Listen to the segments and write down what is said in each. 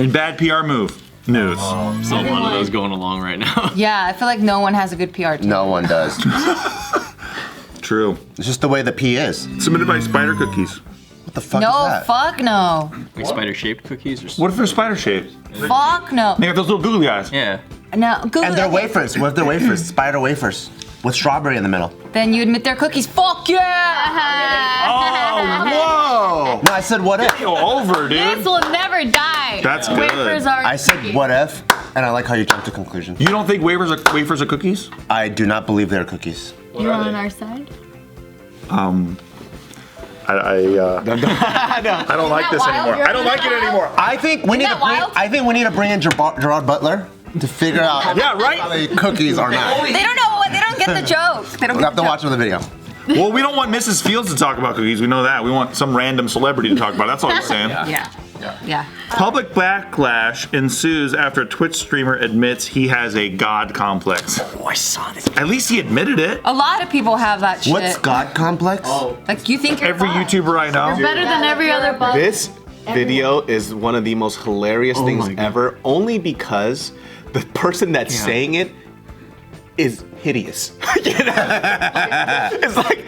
And bad PR move. News. So a lot of those going along right now. Yeah, I feel like no one has a good PR team. No one does. True. It's just the way the P is. Submitted by Spider Cookies. What the fuck No, is that? fuck no. Like spider-shaped cookies or What if they're spider shaped? Fuck no. They got those little googly eyes. Yeah. No, Google And they're it. wafers. What if they're wafers? Spider wafers. With strawberry in the middle. Then you admit they're cookies. Fuck yeah! Oh, whoa! No, I said what if. Go over, This dude. will never die. That's good. Wafers are. I said what if, and I like how you jumped to conclusion. You don't think wafers are cookies? I do not believe they're cookies. You're on our side. I don't like this wild? anymore. You're I don't like it wild? anymore. I think we need to that wild? bring in Gerard Butler to figure out Yeah, right? how they cookies are not. They don't know what. They don't get the joke. They don't We get have to the watch another video. Well, we don't want Mrs. Fields to talk about cookies. We know that. We want some random celebrity to talk about it. That's all we're saying. Yeah. Public backlash ensues after a Twitch streamer admits he has a god complex. Oh, I saw this. At least he admitted it. A lot of people have that shit. What's God complex? Like you think you're Every God. YouTuber I know. Better than every other bug. This video is one of the most hilarious things ever, only because the person that's saying it is hideous. You know? It's like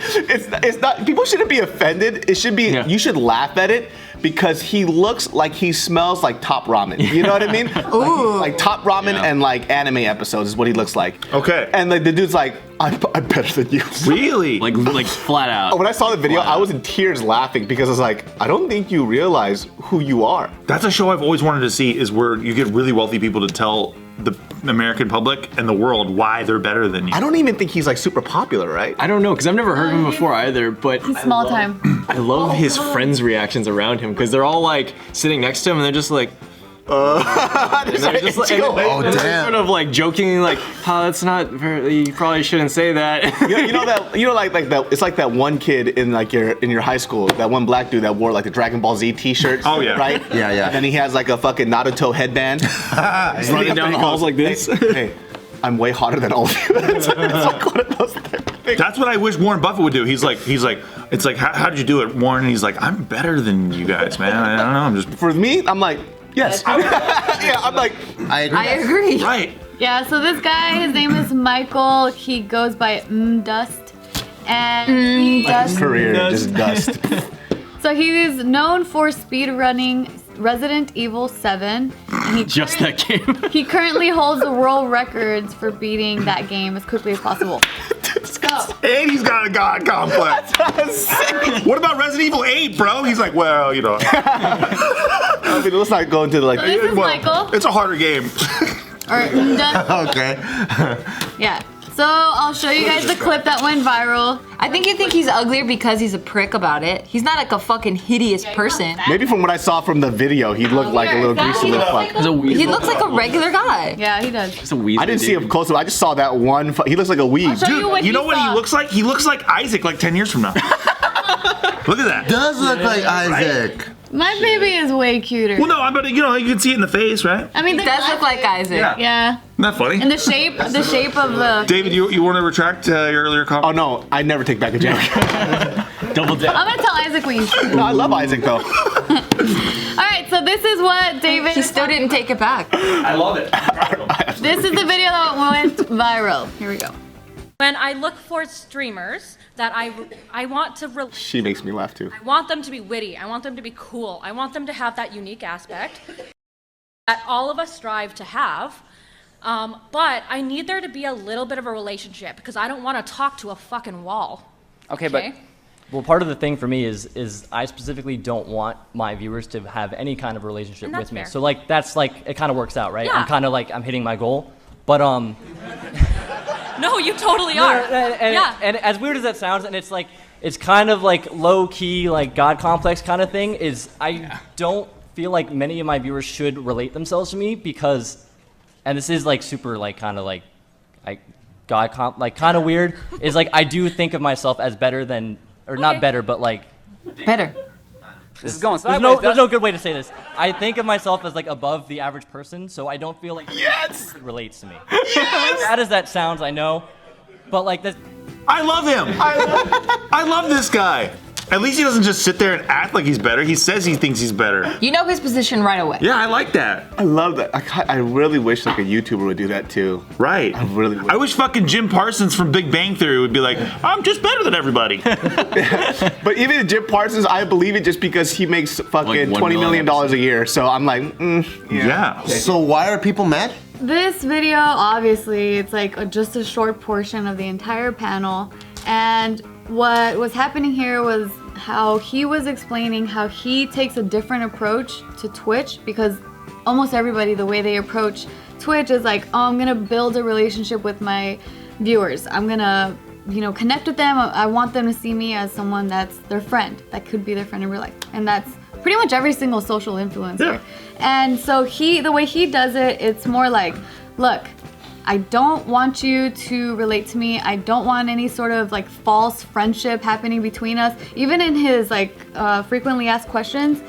it's not. People shouldn't be offended. It should be. Yeah. You should laugh at it because he looks like he smells like Top Ramen. You know what I mean? Ooh. Like Top Ramen and like anime episodes is what he looks like. Okay. And like the dude's like, I'm better than you. Really? Like flat out. When I saw the video, I was in tears laughing because I was like, I don't think you realize who you are. That's a show I've always wanted to see, is where you get really wealthy people to tell the American public and the world why they're better than you. I don't even think he's like super popular, right? I don't know, because I've never heard of him before either, but Small time. I love his friends' reactions around him, because they're all like sitting next to him and they're just like, and they're just like, and they're damn. sort of like jokingly like, oh, that's not very, you probably shouldn't say that. like that. It's like that one kid in like your high school, that one black dude that wore like the Dragon Ball Z T-shirts. Oh, yeah. right. Yeah. And then he has like a fucking Naruto headband. He's running down the halls like this. Hey, I'm way hotter than all of you. It's like one of those things. That's what I wish Warren Buffett would do. He's like, it's like, how did you do it, Warren? And he's like, I'm better than you guys, man. I don't know. I'm just For me, I'm like, yes. Yeah, I'm like, I agree. I agree. right. Yeah, so this guy, his name is Michael. He goes by Dust. And Dust. career just dust. so he is known for speedrunning Resident Evil 7. And he Just that game. He currently holds the world records for beating that game as quickly as possible. And he's got a god complex. What about Resident Evil 8, bro? He's like, well, you know. I mean, let's not go into like. So this is Michael. It's a harder game. Or Dust. Okay. Yeah. So I'll show you guys the clip that went viral. I think you think he's uglier because he's a prick about it. He's not like a fucking hideous person. Maybe from what I saw from the video, he looked like a little greasy little fuck. He's a weed. He looks like a regular guy. Yeah, he does. He's a weed. I didn't see him close. I just saw that one. He looks like a weed. show you what You know he what he saw. looks like? He looks like Isaac like 10 years from now. Look at that. Does look like Isaac. My baby is way cuter. Well, no, but you know, you can see it in the face, right? I mean, He does look like Isaac. Yeah. Yeah. Isn't that funny? And the shape of the. David, you want to retract your earlier comment? Oh no, I never take back a joke. Double dip. I'm gonna tell Isaac what you said. No, I love Isaac though. All right, so this is what David. He still didn't take it back. I love it. This is the video that went viral. Here we go. When I look for streamers that I want to She makes me laugh too. I want them to be witty. I want them to be cool. I want them to have that unique aspect that all of us strive to have. But I need there to be a little bit of a relationship because I don't want to talk to a fucking wall. Okay, but well, part of the thing for me is I specifically don't want my viewers to have any kind of relationship And that's with me. fair. So like that's like it kind of works out, right? Yeah. I'm kind of like I'm hitting my goal, but No, you totally are. and as weird as that sounds, and it's like it's kind of like low key like God complex kind of thing. Is I don't feel like many of my viewers should relate themselves to me because, and this is like super like kind of like like kind of weird. Is like I do think of myself as better than, or not better, but like Better. this is going sideways. There's no good way to say this. I think of myself as like above the average person, so I don't feel like it relates to me. As bad as that sounds, I know, but like this. I love him. I love this guy. At least he doesn't just sit there and act like he's better. He says he thinks he's better. You know his position right away. Yeah, I like that. I love that. I really wish like a YouTuber would do that too. Right. I really wish. I wish fucking Jim Parsons from Big Bang Theory would be like, I'm just better than everybody. But even Jim Parsons, I believe it just because he makes fucking $1 $20 million a year. So I'm like, Yeah. So why are people mad? This video, obviously, it's like just a short portion of the entire panel. And what was happening here was how he was explaining how he takes a different approach to Twitch, because almost everybody, the way they approach Twitch is like, oh, I'm gonna build a relationship with my viewers. I'm gonna, connect with them. I want them to see me as someone that's their friend, that could be their friend in real life. And that's pretty much every single social influencer. Yeah. And so the way he does it, it's more like, look, I don't want you to relate to me. I don't want any sort of like false friendship happening between us. Even in his frequently asked questions,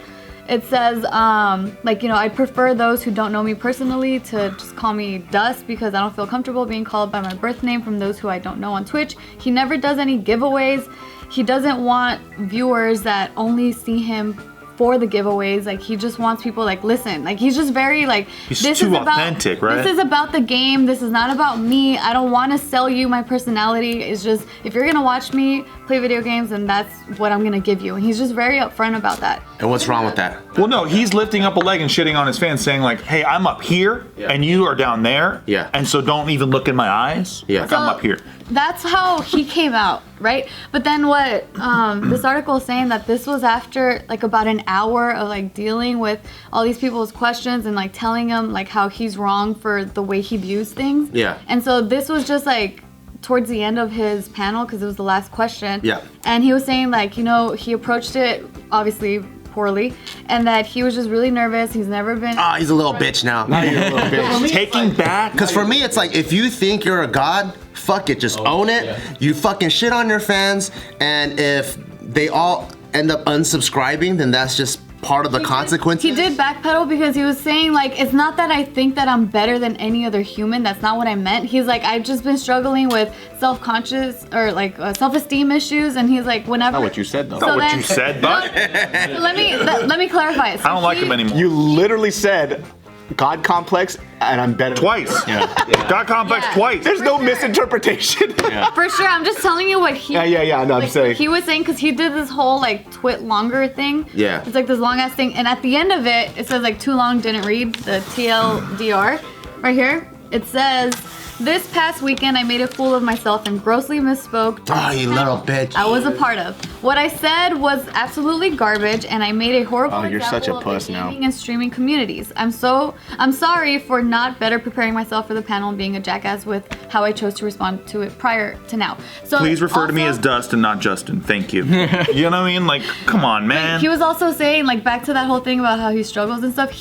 it says I prefer those who don't know me personally to just call me Dust, because I don't feel comfortable being called by my birth name from those who I don't know on Twitch. He never does any giveaways. He doesn't want viewers that only see him for the giveaways. Like, he just wants people like, listen, like, he's just very like, He's this too is about, authentic, right? This is about the game. This is not about me. I don't want to sell you my personality. It's just, if you're gonna watch me play video games, then that's what I'm gonna give you. And he's just very upfront about that. And what's wrong with that? Well, no, he's lifting up a leg and shitting on his fans, saying like, hey, I'm up here and you are down there. Yeah. And so don't even look in my eyes. Yeah. Like, I'm up here. That's how he came out, right? But then what this article is saying, that this was after like about an hour of like dealing with all these people's questions and like telling him like how he's wrong for the way he views things. Yeah. And so this was just like towards the end of his panel, because it was the last question. Yeah. And he was saying like, he approached it obviously poorly, and that he was just really nervous. He's never been. He's a little bitch now. He's a little bitch. Taking back. Because for me, it's like, if you think you're a god, fuck it, just own it. Yeah. You fucking shit on your fans, and if they all end up unsubscribing, then that's just part of the consequences. He did backpedal, because he was saying like, it's not that I think that I'm better than any other human. That's not what I meant. He's like, I've just been struggling with self-conscious or like self-esteem issues, and he's like, whenever. Not what you said though. Not what you said, bud. let me clarify it. So I don't like him anymore. You literally said God complex, and I'm better. Twice. Yeah. God complex twice. There's no misinterpretation. For sure, I'm just telling you what he. Yeah. No, I'm saying. He was saying, because he did this whole like twit longer thing. Yeah. It's like this long ass thing, and at the end of it, it says like too long, didn't read, the TLDR, right here. It says, this past weekend I made a fool of myself and grossly misspoke. Oh, you little bitch. I was a part of. What I said was absolutely garbage, and I made a horrible Oh, you're such a example puss of the now. gaming and streaming communities. I'm sorry for not better preparing myself for the panel and being a jackass with how I chose to respond to it prior to now. So Please refer to me also- as Dust and not Justin. Thank you. You know what I mean? Like, come on, man. He was also saying, like, back to that whole thing about how he struggles and stuff,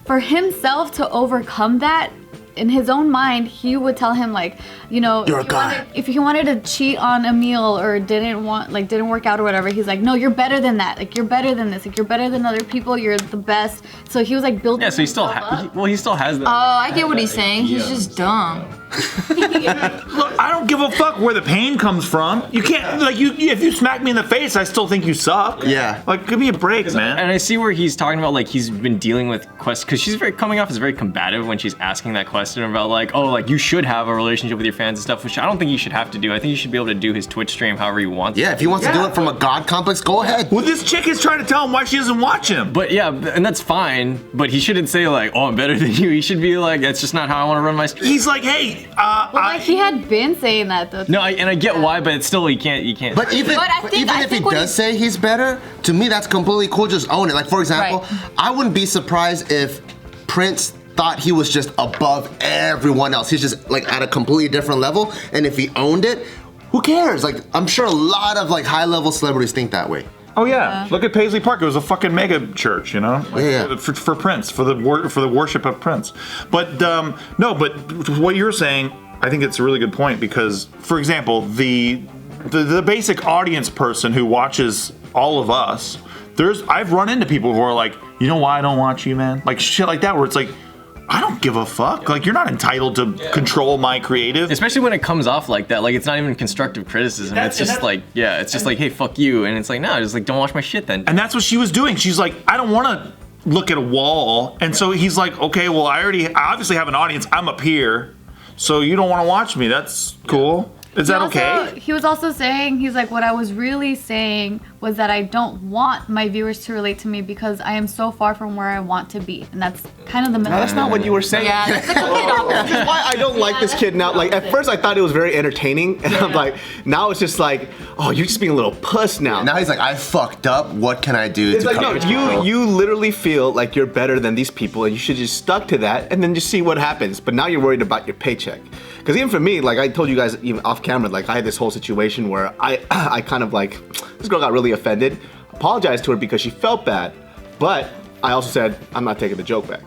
for himself to overcome that, in his own mind, he would tell him like, You're a god. If he wanted to cheat on a meal or didn't work out or whatever, he's like, no, you're better than that. Like, you're better than this. Like, you're better than other people. You're the best. So he was like building. Yeah, so he still he still has that. Oh, I get what he's saying. He's just dumb. Look, I don't give a fuck where the pain comes from. You can't, like, if you smack me in the face, I still think you suck. Yeah. Like, give me a break, man. And I see where he's talking about like he's been dealing with questions, because she's coming off as very combative when she's asking that question about like, oh, like you should have a relationship with your fans and stuff, which I don't think you should have to do. I think you should be able to do his Twitch stream however he wants. Yeah, if he wants to do it from a god complex, go ahead. Well, this chick is trying to tell him why she doesn't watch him. But yeah, and that's fine. But he shouldn't say like, oh, I'm better than you. He should be like, that's just not how I want to run my stream. He's like, hey, He had been saying that though. No, and I get why, but it's still you can't. But even if he does say he's better, to me that's completely cool. Just own it. Like, for example, I wouldn't be surprised if Prince thought he was just above everyone else. He's just like at a completely different level, and if he owned it, who cares? Like, I'm sure a lot of like high-level celebrities think that way. Oh yeah. Look at Paisley Park. It was a fucking mega church, you know, like, for Prince, for the worship of Prince. But no, but what you're saying, I think it's a really good point, because, for example, the basic audience person who watches all of us, I've run into people who are like, you know why I don't watch you, man? Like shit like that, where it's like, I don't give a fuck. Like, you're not entitled to control my creative. Especially when it comes off like that. Like, it's not even constructive criticism. It's just like, it's just like, hey, fuck you. And it's like, no, just like, don't watch my shit then. And that's what she was doing. She's like, I don't want to look at a wall. And so he's like, okay, well, I obviously have an audience. I'm up here. So you don't want to watch me. That's cool. Is that okay? He was also saying, he's like, what I was really saying was that I don't want my viewers to relate to me because I am so far from where I want to be. And that's kind of the middle. No, that's not what you were saying. Yeah, that's the complete opposite. That's why I don't like this kid now. Like, at first I thought it was very entertaining, and I'm like, now it's just like, oh, you're just being a little puss now. Now he's like, I fucked up. What can I do? It's like, no, you literally feel like you're better than these people, and you should just stuck to that, and then just see what happens. But now you're worried about your paycheck. Because even for me, like I told you guys even off camera, like I had this whole situation where I kind of like, this girl got really offended, apologized to her because she felt bad, but I also said, I'm not taking the joke back.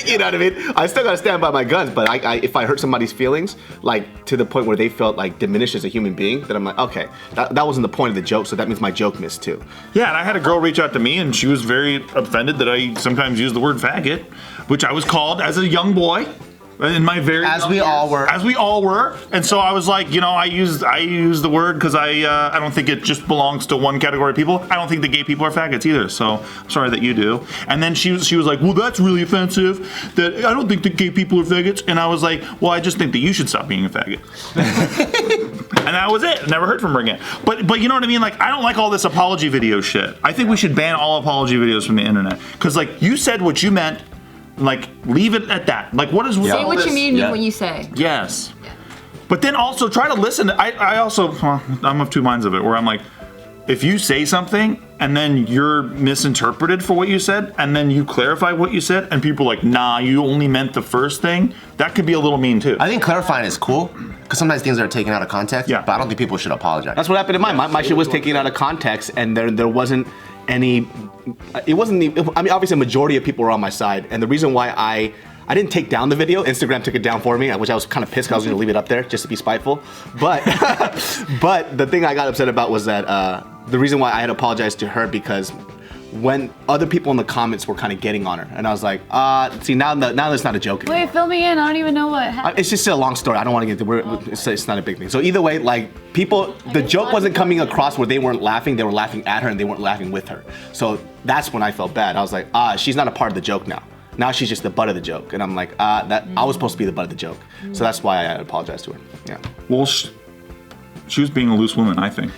You know what I mean? I still gotta stand by my guns, but if I hurt somebody's feelings, like to the point where they felt like diminished as a human being, then I'm like, okay, that wasn't the point of the joke, so that means my joke missed too. Yeah, and I had a girl reach out to me and she was very offended that I sometimes use the word faggot, which I was called as a young boy. In my very as we all were, and so I was like, you know, I use the word because I don't think it just belongs to one category of people. I don't think the gay people are faggots either. So I'm sorry that you do. And then she was like, well, that's really offensive. That I don't think the gay people are faggots. And I was like, well, I just think that you should stop being a faggot. And that was it. Never heard from her again. But you know what I mean? Like, I don't like all this apology video shit. I think we should ban all apology videos from the internet because like you said what you meant. Like, leave it at that. Like, what is say what you mean when you say. Yes. But then also try to listen. I also, I'm of two minds of it, where I'm like, if you say something and then you're misinterpreted for what you said, and then you clarify what you said, and people are like, nah, you only meant the first thing, that could be a little mean too. I think clarifying is cool, because sometimes things are taken out of context, but I don't think people should apologize. That's what happened in mine. My shit was taken out of context, and there wasn't any, it wasn't, I mean, obviously a majority of people were on my side, and the reason why I didn't take down the video, Instagram took it down for me, which I was kind of pissed because I was going to leave it up there just to be spiteful, but but the thing I got upset about was that the reason why I had apologized to her because when other people in the comments were kind of getting on her, and I was like, see, now that's not a joke anymore. Wait, fill me in. I don't even know what happened. It's just a long story. I don't want to get into it. It's not a big thing. So either way, like people, the joke wasn't coming across where they weren't laughing. They were laughing at her, and they weren't laughing with her. So that's when I felt bad. I was like, she's not a part of the joke now. Now she's just the butt of the joke, and I'm like, I was supposed to be the butt of the joke. So that's why I apologized to her. Yeah. Well, she was being a loose woman, I think.